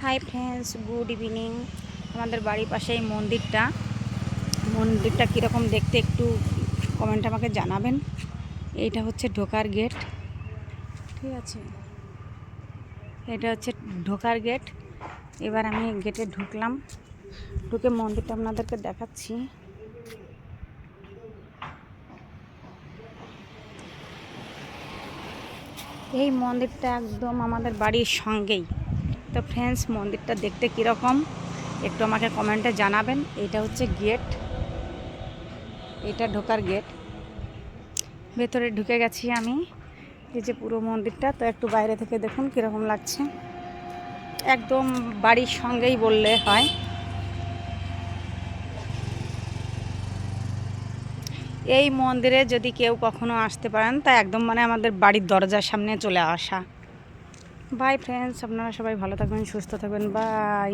Hi friends, good evening. আমাদের বাড়ির পাশে এই মন্দিরটা কীরকম দেখতে একটু কমেন্ট আমাকে জানাবেন। এইটা হচ্ছে ঢোকার গেট, ঠিক আছে? এটা হচ্ছে ঢোকার গেট। এবার আমি গেটে ঢুকলাম, ঢুকে মন্দিরটা আপনাদেরকে দেখাচ্ছি। এই মন্দিরটা একদম আমাদের বাড়ির সঙ্গেই। তো ফ্রেন্ডস, মন্দিরটা দেখতে কীরকম একটু আমাকে কমেন্টে জানাবেন। এটা হচ্ছে গেট, এটা ঢোকার গেট। ভেতরে ঢুকে গেছি আমি। এই যে পুরো মন্দিরটা, তো একটু বাইরে থেকে দেখুন কীরকম লাগছে। একদম বাড়ির সঙ্গেই বললে হয়। এই মন্দিরে যদি কেউ কখনো আসতে পারেন, তা একদম আমাদের বাড়ির দরজার সামনে চলে আসা। বাই ফ্রেন্ডস, আপনারা সবাই ভালো থাকবেন, সুস্থ থাকবেন। বাই।